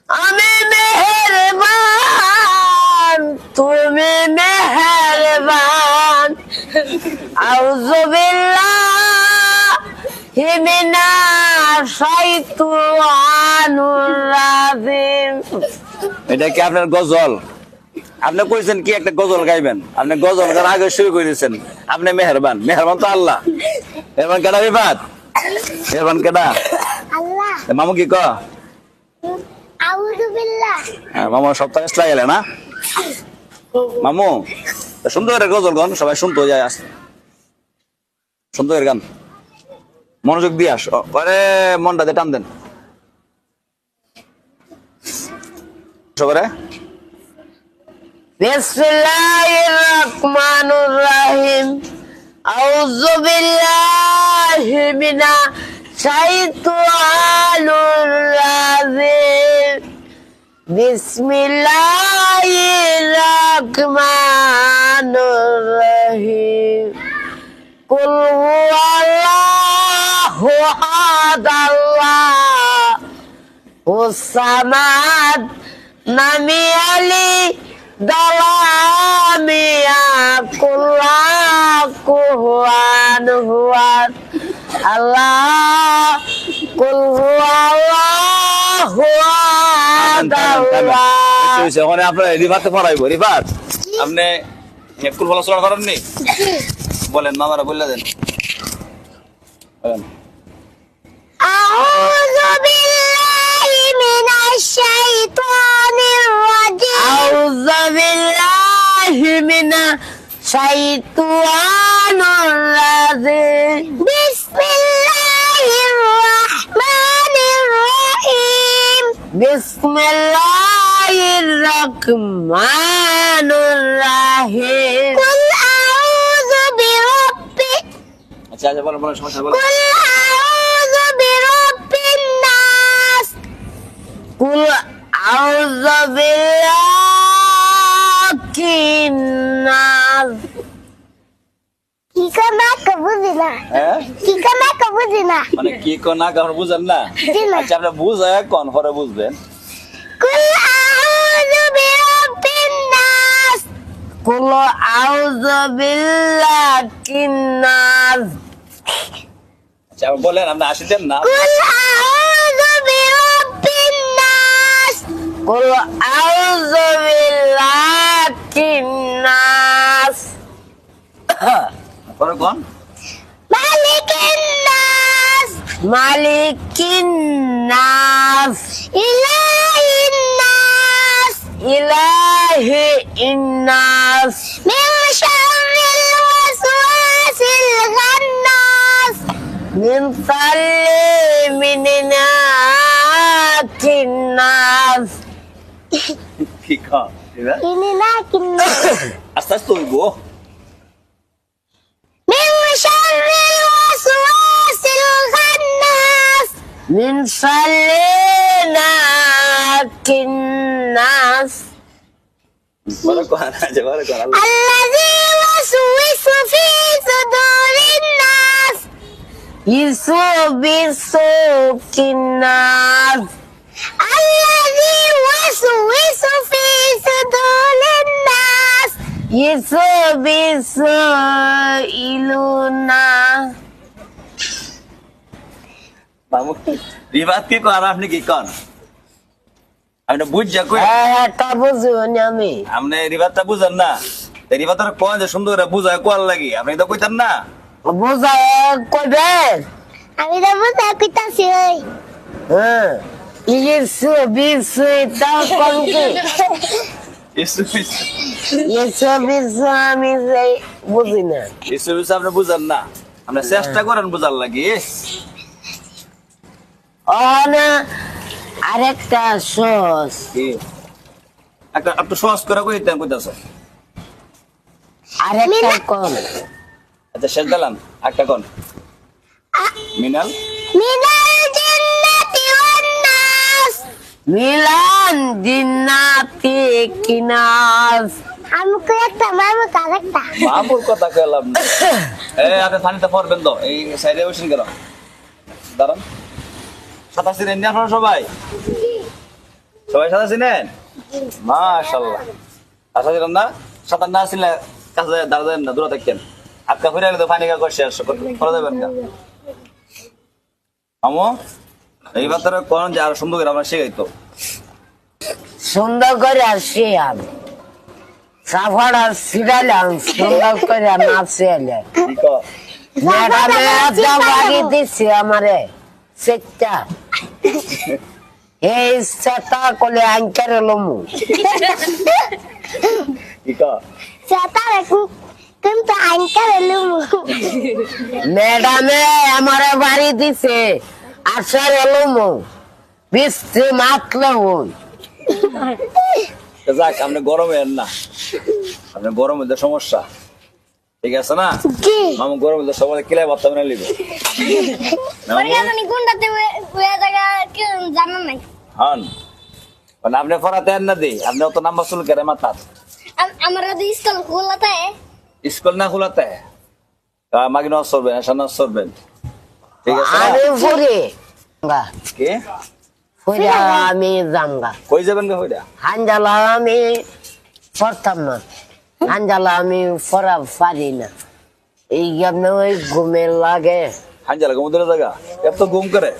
আমি মেহেরবান তুমি মেহেরবান আউযু বিল্লাহি মিনাশ শাইতানির রাজিম। এটা কি আপনার গজল? আপনি কইছেন কি একটা গজল গাইবেন, আপনি গজল গান আগে শুরু করে দিয়েছেন। আপনি মেহেরবান, মেহেরবান তো আল্লাহ। মেহেরবান কেডা বিবাদ? মেহেরবান কেডা? আল্লাহ। মামু কি ক? আউযু বিল্লাহ। মামু সপ্তাহে ইসলা গেলে না মামু? সুন্দর গজল গান, সবাই শুনতে যায় আসতে। সুন্দর গান, মনোযোগ দিয়ে আস, পরে মনটা দিয়ে টান দেন সবারে। বিসমিল্লাহির রহমানির রহিম আউযু বিল্লাহি মিনাশ শাইতানির রাজিম বিসমিল্লাহির রহমানির রহিম কুল হুয়াল্লাহু আহাদ আল্লাহুস সামাদ নামি আলি দালামিয়া কুল্লাকুহান হুয়ান আল্লাহ কুল হুয়াল্লাহু আহাদ আল্লাহ। ওখানে আপনার রিফাতে পড়াইবো। রিফাত, আপনি কুল ফলা চলা করেননি? বলেন, মামারা বললে দেন। বলেন। আউযু বিল্লাহি মিনাশ শাইতানির রাজিম। আউযু বিল্লাহি মিনাশ শাইতানির রাজিম বিসমিল্লাহির রাহমানির রহিম। বিসমিল্লাহির রহমানির রহিম কুল আউযু বিরাব্বি আচ্ছা আচ্ছা, বলেন বলেন, সমস্যা বলেন। কুল আউযু বিরাব্বিন নাস। কুল আউযু বিরাব্বিন নাস। কি কানা কবুজি না, হ্যাঁ, কি কানা কবুজি না। মানে কি কোন না আপনি বুঝেন না? জি না। আচ্ছা, আপনি বুঝায় কোন পরে বুঝবেন। কুল আউযু বিরাব্বিন নাস। কুল আউযু বিল্লাহিন নাস। আচ্ছা, আপনি বলেন, আপনি আসিতেন না? কুল আউযু বিরাব্বিন নাস। কুল আউযু বিল্লাহিন নাস। পরে কোন? মালিকিন নাস। মালিকিন নাস। ইলাহিন নাস। ইলাহিন নাস। মিন শাররিল ওয়াসওয়াসিল খান্নাস। মিন শাররি মিনাতিন নাস। কি কোন? ইনি না কিন্না। আস্তে আস্তে হইবো। মিন শাররিল ওয়াসওয়াসিল খান্নাস। মিন শাররি মিনাতিন নাস। পরে কোন? আচ্ছা, পরে কোন? আল্লাযী ওয়াসওয়িসু ফি সুদুরিন নাস। ইসবিসু কিন্নাস। আল্লাযী ওয়াসওয়িসু ফি সুদুরিন নাস। ইসবিসু ইলুনা। মামু রিফাত কি কোন, আপনি কি কোন? আপনি বুঝা কই? একটা বুঝুন আমি আপনি রিফাতটা বুঝেন না? রিফাতের কোন যে সুন্দর করে বুঝায় কোয়াল লাগি, আপনি তো কইতেন না? বুঝায় কবেন। আমি তো বুঝা কইতাছি। হ্যাঁ, ইসবিসু তাও কম কি? ইসবিসু আমি বুঝি না। এসব আপনি বুঝেন না, আপনি চেষ্টা করেন বুঝার লাগি। না আরেকটা সস কি একটা একটু সহজ করে কইতেন, কইতাছ? আরেকটা কোন? আচ্ছা, শেষ দিলাম, একটা কোন? মিনাল মিনাল জিন্নাতি ওয়ান নাস। মিলান জিন্নাতি কিনাস। আমি কই একটা মামু কারেক্টা। মামুর কথা কইলাম না। আপনি পানিতে পড়বেন তো, এই সাইডে বসেন কেন? দাঁড়ান, 87 ইন্ডিয়ান সবাই সবাই সাঁতার চিনেন? মাশাআল্লাহ। আশা ছিলাম না সাঁতার না চিনলে কাছে দাঁড়াবেন না, দূরে থাকেন। আপনি ফিরে গেলে তো পানি কা করছে করে দেবেন না আমো। এইবার তো কোন যে আর সুন্দর করে আমরা শিখাইতো। সুন্দর করে আসি আমি সাফাড়া সিরালাম সুন্দর করে নাচে কি কও? ম্যাডামে একটা বাড়ি দিচ্ছে আমারে সেটা এই সেটা করলে আঙ্কার লমু কি কও? সেটারে কিন্তু আঙ্কার এলুমু ম্যাডামে আমারে বাড়ি দিছে আসার লমু বৃষ্টি মাতলে হই যাক আপনি গরমে এর না, আপনি গরমে যে সমস্যা ঠিক আছে না কি মামু, গরমে যে সবাই কিলাই ভাবতে না লিবে পরিগানি গুন্ডাতে ওয়া জায়গা কি জানেন নাই হন মানে আপনি পড়াতে আর না দিই, আপনি অত নাম্বার শুরু করে মাথার আমরা তো স্কুল খোলাতে স্কুল না খোলাতে মাগি নস করবেন, আশা নস করবেন ঠিক আছে না? আমি ফুরি কি ফুরি আমি জামগা কই যাবেন গে হইরা? হাঞ্জালা আমি পড়তাম না, হাঞ্জালা আমি পড়া পারি না, এই জন্য ওই ঘুমের লাগে। হাঞ্জালা ঘুমোতে জায়গা এত ঘুম করে